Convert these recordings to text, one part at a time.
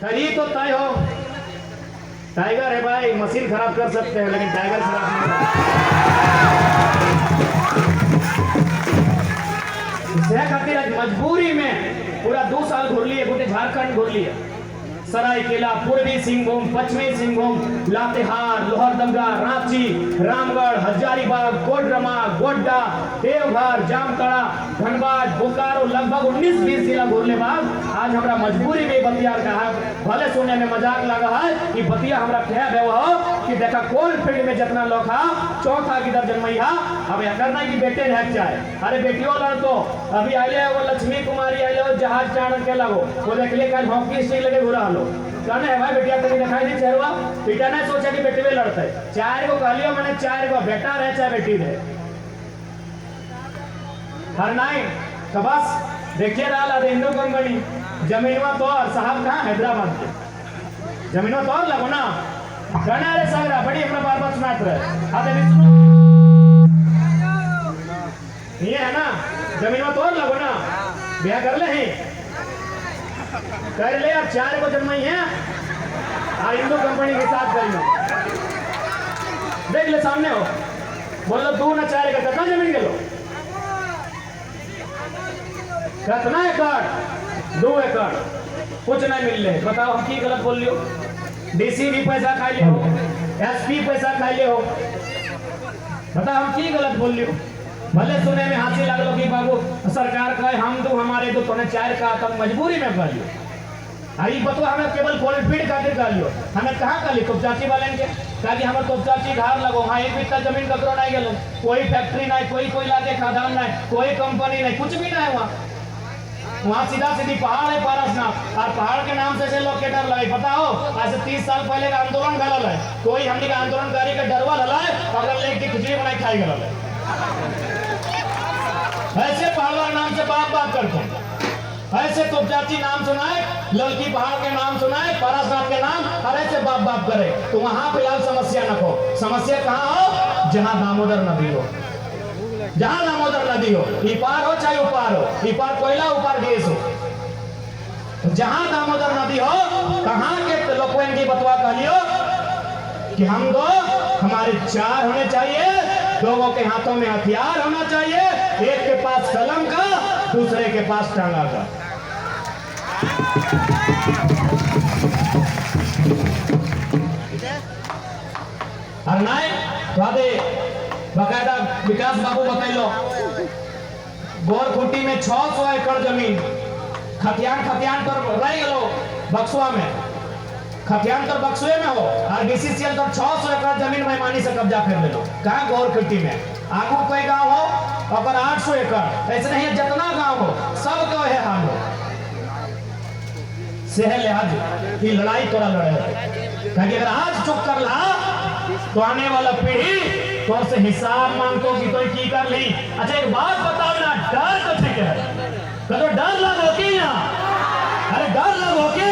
खरी तो तय हो। टाइगर है भाई, मशीन खराब कर सकते हैं लेकिन टाइगर खराब नहीं खातिर मजबूरी में पूरा 2 साल घूर लिए, पूरे झारखंड घूर लिए। सरायकेला, पूर्वी सिंहभूम, पश्चिमी सिंहभूम, लातेहार, लोहरदगा, रांची, रामगढ़, हजारीबाग, कोडरमा, गोड्डा, देवघर, जामताड़ा, धनबाद, बोकारो, लगभग 19-20 जिला घूरने बाद आज हमरा मजबूरी में बतिया कहा। भले सुनने में मजाक लगा है कि बतिया हमरा कह देव हो कि देखा कोल फील्ड में जितना लोग हा चौथा किधर जन्मैया। अब यह करना कि बेटे रह जाए, अरे बेटियों लड़तो अभी आइले वो लक्ष्मी कुमारी आइले वो जहाज चाणन के लगो वो देख ले कल हॉकी स्टिक लगे घुरा लो कहने है भाई बेटिया तुम्हें दिखाई नहीं चेहरा बेटा ने सोचा कि बेटे लड़ते 4 गो कहलियो मैंने 4 गो बेटा रहे चाहे बेटी रहे हर नाइन तो बस देखिए रहा हिंदू कंपनी जमीनवा तो और साहब कहाँ हैदराबाद के जमीनवा तो और लगो ना कहना अरे सगरा बड़ी अपना बार सुनाते रहे आते ये है ना जमीनवा तो और लगो ना ब्याह कर ले ही कर ले अब 4 को जन्म ही है और हिंदू कंपनी के साथ करिए देख ले सामने हो बोलो 2 ना 4 का कितना जमीन के लो कितना एकड़ 2 एकड़ कुछ नहीं मिल रहे बताओ हम की गलत बोल लियो डीसी भी पैसा खा लियो एसपी पैसा खा लियो बताओ हम की गलत बोल लियो भले सुने में हंसी लगलो कि बाबू सरकार कहे हम तो हमारे तो तूने 4 का तब मजबूरी में कर लियो अरे बतवा हमें केवल कोलफील्ड खातिर कर लियो हमें कहाँ कर ली तो चाची वाले के ताकि हमारे तो चाची घर लगो हाँ एक बित्ता जमीन ककरो नहीं गेलो कोई फैक्ट्री नहीं कोई कोयला के खदान नहीं कोई कंपनी नहीं कुछ भी नहीं वहाँ सीधा सीधी पहाड़ है पारसनाथ और पहाड़ के नाम से लोकेटर लगे पता हो आज से 30 साल पहले का आंदोलन गलल है कोई हमने का आंदोलनकारी के डरवा ललाए अगर लेके की खिचड़ी बनाई खाई गलल है ऐसे पहाड़वा नाम से बाप बाप करते हैं ऐसे तो चाची नाम सुनाए लड़की पहाड़ के नाम सुनाए पारसनाथ के नाम और ऐसे बाप बाप करे तो वहां फिलहाल समस्या न हो समस्या कहाँ हो जहां दामोदर नदी हो जहां दामोदर नदी हो इपार हो चाहे उपार हो इपार कोयला उपार गैस हो जहां दामोदर नदी हो कहां के लोगों की बतवा कहियो कि हम दो हमारे 4 होने चाहिए 2 के हाथों में हथियार होना चाहिए एक के पास कलम का दूसरे के पास टांगा का और नहीं बकायदा विकास बाबू बताइलो गोरखुटी में 600 एकड़ जमीन खतियान पर रह गलो बक्सुआ में खतियान तो बक्सुए में हो और बीसीसीएल तो 600 एकड़ जमीन बेईमानी से कब्जा कर ले लो कहाँ गोरखुटी में आगू कोई गांव हो और 800 एकड़ ऐसे नहीं जितना गांव हो सब को है हाल हो सेह लिहाज की लड़ाई तोरा लड़े ताकि अगर आज चुप कर ला तो आने वाला पीढ़ी तो से हिसाब मांगतो कि तो की कर ली अच्छा एक बात बताओ ना डर तो ठीक है तो डर लगो कि ना अरे डर लगो कि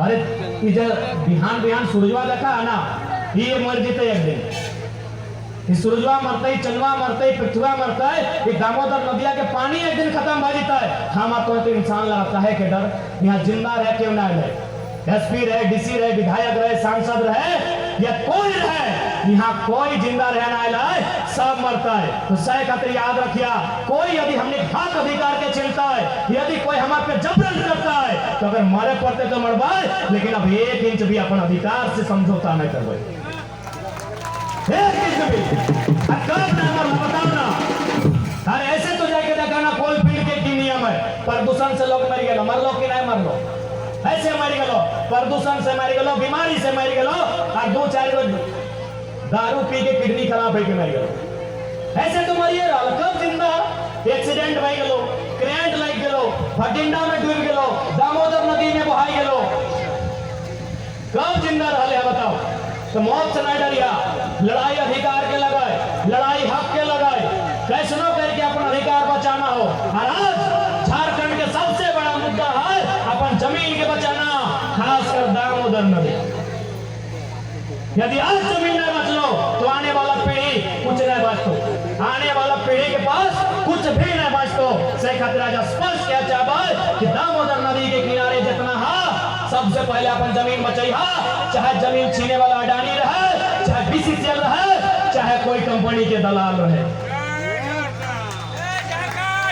अरे बिहान सूरजवा देखा है ना ये मर जीते एक दिन सूरजवा मरते ही चंद्रमा मरते ही पृथ्वी मरता है ये दामोदर नदिया के पानी एक दिन खत्म हो जाता है हम आपको तो इंसान लगता है कि डर यहाँ जिंदा रहे क्यों ना रहे एसपी रहे डीसी रहे विधायक रहे सांसद रहे या कोई रहे यहाँ कोई जिंदा रहना है सब मरता है तो सही खातिर याद रखिया कोई यदि हमने हक अधिकार के छिलता है यदि कोई हमारे पे जबरन करता है तो अगर मरे पड़ते तो मरवाए लेकिन अब 1 इंच भी अपन अधिकार से समझौता नहीं करवाए 1 इंच भी कब ना बताओ ना अरे ऐसे तो जाके देखा ना कोल फील्ड के की नियम है प्रदूषण से लोग मर गए मर लो कि नहीं मर लो ऐसे मर गलो प्रदूषण से मर गलो बीमारी से मर गलो और 2-4 गो दारू पी के किडनी खराब है के मर गलो ऐसे तो मरिए रहा कब जिंदा एक्सीडेंट हो गलो करंट लग गलो भटिंडा में डूब गलो दामोदर नदी में बहाई गलो कब जिंदा रहा बताओ तो मौत से नहीं डरिया लड़ाई अधिकार के लगाए लड़ाई हक के लगाए कैसनो करके अपना अधिकार बचाना हो और आज झारखंड के सबसे बड़ा मुद्दा है अपन जमीन के बचाना खासकर दामोदर नदी यदि आज जमीन नहीं बच लो तो आने वाला पीढ़ी कुछ नहीं बचतो आने वाला पीढ़ी के पास कुछ भी नहीं बचतो से खातिर आज स्पष्ट क्या चाहता है कि दामोदर नदी के किनारे जितना है सबसे पहले अपन जमीन बचाई, चाहे जमीन छीने वाला अडानी रहे, चाहे बीसीसीएल रहे, चाहे कोई कंपनी के दलाल रहे।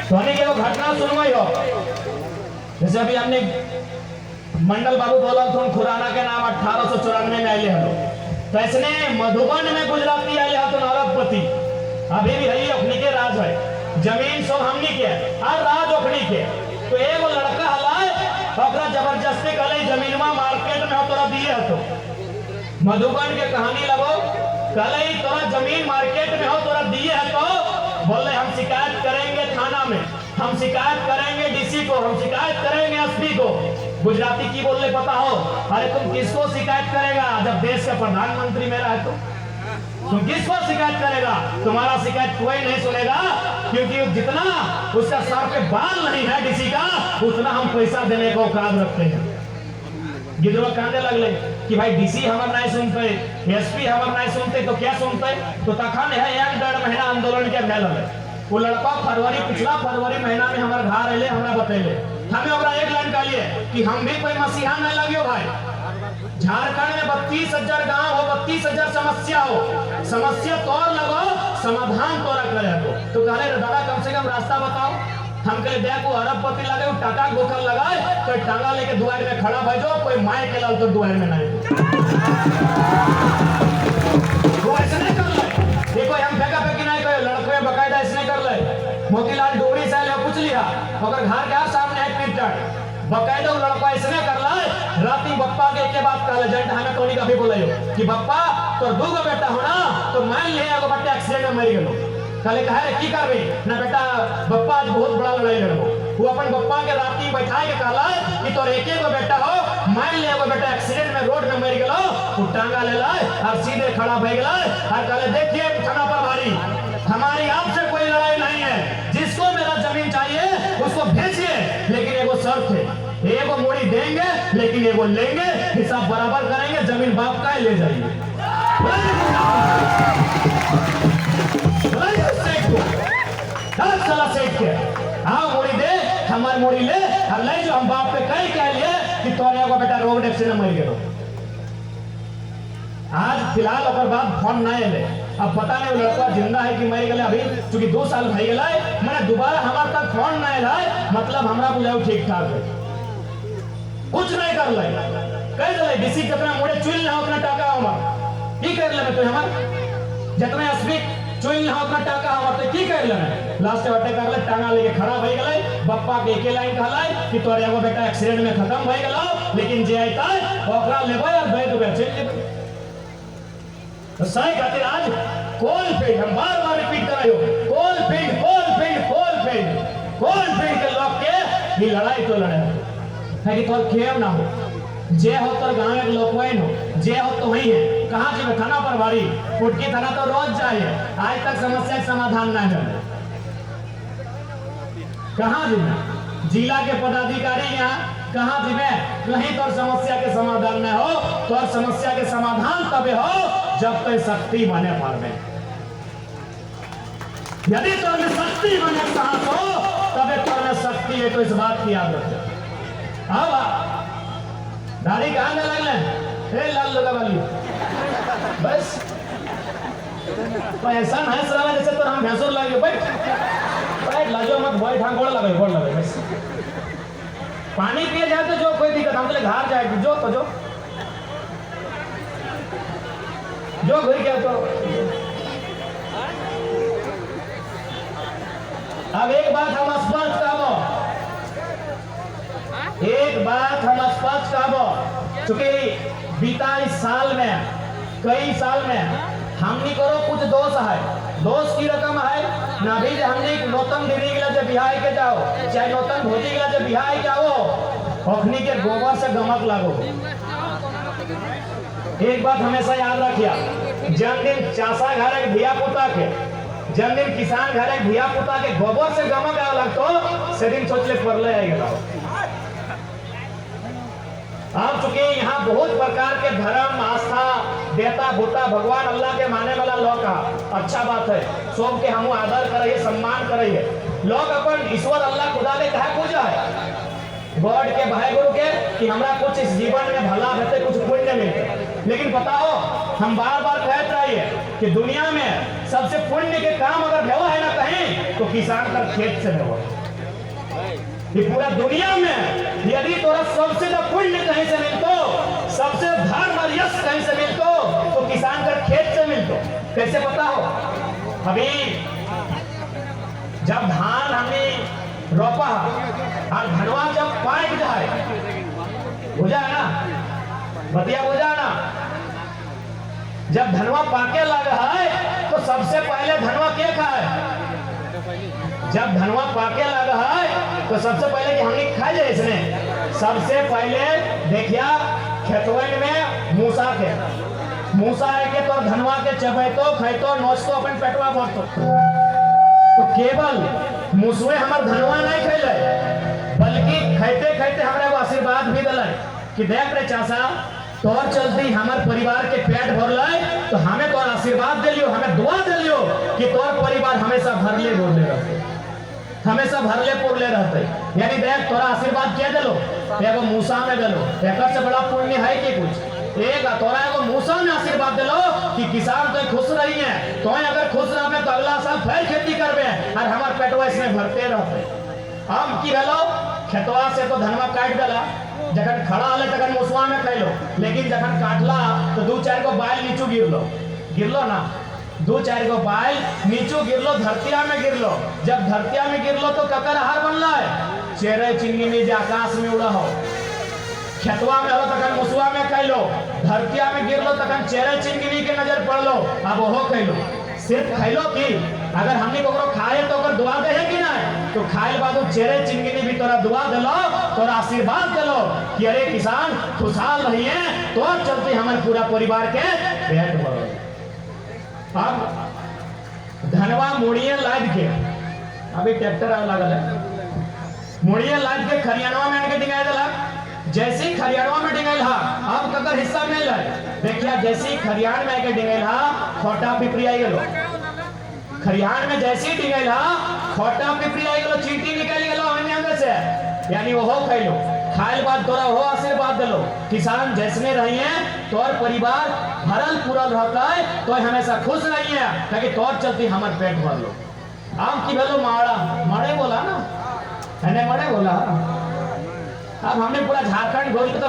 तो वो घटना सुनवाई हो, जैसे अभी हमने मंडल बाबू बोला तो खुराना के नाम 1894 में आए हैं, तो इसने मधुबन में गुजराती आए हैं तो अरबपति अभी भी है, ओखनी के राज है, जमीन सो हमनी के और राज ओखनी के। तो एगो लड़का हलाए ओकरा जबरदस्ती कले जमीनवा मार्केट में हो तोरा दिए हो, तो मधुबन के कहानी लगो कले तोरा जमीन मार्केट में हो तोरा दिए है, तो बोले हम शिकायत करेंगे थाना में, हम शिकायत करेंगे डीसी को, हम शिकायत करेंगे एसपी को। गुजराती की बोलने पता हो, अरे तुम किसको शिकायत करेगा जब देश का प्रधानमंत्री मेरा है, तो तुम किसको शिकायत करेगा? तुम्हारा शिकायत कोई नहीं सुनेगा, क्योंकि जितना उसका सर पे बाल नहीं है डीसी का, उतना हम पैसा देने को औकात रखते हैं। गिदवा कहने लगले कि भाई डीसी हमार नहीं सुनते, एसपी हमार नहीं सुनते, तो क्या सुनते? तो तखन है 1.5 महीना आंदोलन के भेल है। वो लड़का पिछला फरवरी महीना में हमारे घर अले, हमरा बतेले, हमें ओकरा एक लाइन कहलिए कि हम भी कोई मसीहा नहीं लगियो भाई। झारखंड में 32,000 गांव हो, 32,000 समस्या हो, समस्या तोर लगो, समाधान तोरा करे हो। तो कहले दादा कम से कम रास्ता बताओ। हम कहले देखो अरबपति लगे टाका गोखर लगाए, कोई टांगा लेके दुआर में खड़ा भेजो, कोई माय के लाल तो दुआर में नहीं। वो ऐसे नहीं कर ले, देखो हम फेंका फेंकी नहीं करे, लड़के बकायदा ऐसे नहीं कर ले। मोतीलाल डोगरी से पूछ लिया, अगर घर के सामने है पीटर बकायदा वो लड़का इसने कर ला राती बप्पा के एक बात कहले जंट हमें टोनी का भी बोले कि बप्पा तो दूगो बेटा हो ना, तो मान ले एगो बेटा एक्सीडेंट में मर गेलो। कहले कहे की करबे ना बेटा, बप्पा आज बहुत बड़ा लड़ाई लड़बो। वो अपन बप्पा के राती बैठा के कहला कि तोर एक एगो बेटा हो, मान ले एगो बेटा एक्सीडेंट में रोड में मर गेलो, वो टांगा ले लाए और सीधे खड़ा भई गेला और कहले देखिए थाना प्रभारी, हमारी आपसे कोई लड़ाई नहीं है, जिसको मेरा जमीन चाहिए उसको भेजिए, लेकिन एगो शर्त है, एगो मोड़ी देंगे लेकिन एगो लेंगे, हिसाब बराबर करेंगे, जमीन बाप का ले जाइए। साला सेठ के आओ मोड़ी दे, हमारी मोड़ी ले और ले जो हम बाप पे कहीं कह लिए कि तोरे एगो बेटा रोड एक्सीडेंट में मर गेलो। आज फिलहाल ओकर बाद फोन नहीं आले, अब पता नहीं लड़का जिंदा है कि मर गए। अभी चूंकि 2 साल भई गेला मैंने दोबारा हमारे तक फोन नहीं आया, मतलब हमरा बुझाओ ठीक ठाक है, कुछ नहीं कर ले कह दे डीसी जितना मोड़े चुल ना उतना टाका हमर की कर लेबे, तो हमर जितना एसपी चुल ना उतना टाका हमर तो की कर लेबे। लास्ट बटे कर ले टांगा लेके खड़ा भई गेलै, बप्पा के एके लाइन कहलै कि तोर एगो बेटा एक्सीडेंट में खत्म भई गेलो, लेकिन जे आइता ओकरा लेबै और दे देबै चल लेबै। तो सही खातिर आज कोल फील्ड हम बार बार रिपीट करायो, coal field coal field coal field coal field के लोग के ये लड़ाई तो लड़े है कि तोर खेव ना हो, जे हो तोर गांव के लोकवाइन हो, जे हो तो वही है। कहां जी में थाना प्रभारी कुटकी थाना तो रोज जाए, आज तक समस्या का समाधान नहीं है। कहां जी में जिला के पदाधिकारी यहाँ कहां जी में कहीं तोर समस्या के समाधान न हो, तोर समस्या के समाधान तबे हो जब तो शक्ति बने पावे। यदि तोर में शक्ति बने साहस हो तबे तोर में शक्ति है, तो इस बात की याद रखो। अब दाढ़ी कहां में लगले ए लाल लगा वाली बस तो ऐसा है सरा जैसे तो हम भैंसुर लगे बैठ बैठ लाजो मत बैठ, हाँ गोड़ लगे बस। पानी पिए जाए तो जो कोई दिक्कत, हम तो घर जाए जो तो जो घर क्या तो। अब एक बात हम स्पष्ट कहबो, एक बात हम स्पष्ट कहबो, चूंकि बीता इस साल में कई साल में हमनी करो कुछ दोष है, दोष की रकम है ना भी हमने नौतन दीदी के लिए बिहार के जाओ, चाहे नौतन भोजी के लिए बिहार के आओ, अखनी के गोबर से गमक लागो। एक बात हमेशा याद रखिया, जन्मदिन चासा घर एक धिया पुता के, जन्मदिन किसान घर एक धिया पुता के गोबर से गमक आवे लगतो, से दिन सोच ले परले आएगा। अब चूंकि यहाँ बहुत प्रकार के धर्म आस्था देता भूता भगवान अल्लाह के माने वाला लोग का अच्छा बात है, सब के हम आदर करिए सम्मान करिए। लोग अपन ईश्वर अल्लाह खुदा के कहे पूजा है, वर्ड के भाई गुरु के कि हमरा कुछ इस जीवन में भला रहते, कुछ पुण्य मिलते। लेकिन बताओ, हम बार बार कहते रहिए कि दुनिया में सबसे पुण्य के काम अगर भेवा है ना कहीं, तो किसान का खेत से भेवा। ये पूरा दुनिया में यदि तोरा सबसे ज्यादा पुण्य कहीं से मिलतो, सबसे धर्म और यश कहीं से मिलतो, तो किसान का खेत से मिलतो। कैसे पता हो? अभी जब धान हमने रोपा और धनवा जब पाक जाए, बुझा ना बतिया, बुझा ना, जब धनवा पाके लगा है तो सबसे पहले धनवा क्या खाए? जब धनवा पाके लगा है तो सबसे पहले कि हमने खाए जाए इसने, सबसे पहले देखिया खेतवन में मूसा है के तो धनवा के चबैतो खैतो नोचतो अपन पेटवा भरतो। तो केवल मुसवे हमार धनवा नहीं खैले, बल्कि खैते खैते हमरा को आशीर्वाद भी दिला कि देख रे चाचा, तोर चलती हमार परिवार के पेट भरले, तो हमें तोर आशीर्वाद दिलियो, हमें दुआ दिलियो कि तोर परिवार हमेशा भरले बोलले रहते, हमेशा भरले पुरले रहते। यानी देख तोरा आशीर्वाद क्या दिलो, एगो मूसा में दिलो, एक से बड़ा पुण्य है कि कुछ? एक तोरा एगो मूसा में आशीर्वाद दिलो कि किसान तो खुश रही है, तो अगर खुश रहबे तो अगला साल फिर खेती करबे और हमार पेटवा इसमें भरते रहते। हम की भेलो, खेतवा से तो धनवा काट देला, जखन खड़ा हले तखन मुसवा में खैलो, लेकिन जखन काटला तो दू चार गो बाल नीचू गिरलो ना, दू चार गो बाल नीचू गिरलो, धरतिया में गिरलो। जब धरतिया में गिरलो तो ककर आहार बनला है? चेरे चिंगनी जो आकाश में उड़ा हो। खेतवा में हो तखन मुसवा में खैलो, धरतिया में गिरलो तखन चेरे चिंगनी के नजर पड़लो, अब ओहो खैलो। सिर्फ खैलो की अगर हमने को खाए तो अगर दुआ दे कि ना, तो खाए बाद चेरे चिंगनी भी तोरा दुआ दिलो, तोरा आशीर्वाद दिलो कि अरे किसान खुशहाल रहिए, तो चलते हमारे पूरा परिवार के पेट भरो। अब धनवा मुड़िए लाद के, अभी ट्रैक्टर आने लगा है, मुड़िए लाद के खरियानवा में आके डिंगाई दिला। जैसे ही खरियानवा में डिंगाई हा, अब ककर हिस्सा मिल जाए। देखिए जैसे ही खरियान में आके डिंगाई हा, खोटा पिपरी आई गेलो। खरियान में जैसे ही डिंगाई हा, खोटा पिपरी आई गेलो, चींटी निकल गेलो अन्य अंग से, यानी वो खैलो। खाइल बाद तोरा हो आशीर्वाद दिलो, किसान जैसने रही है तोर परिवार भरल पूरल रहता है, तो हमेशा खुश रही है, ताकि तोर चलती हमार पेट भर लो। आम की भेलो माड़े बोला ना, मड़े बोला। अब हमने पूरा झारखंड घोल के तो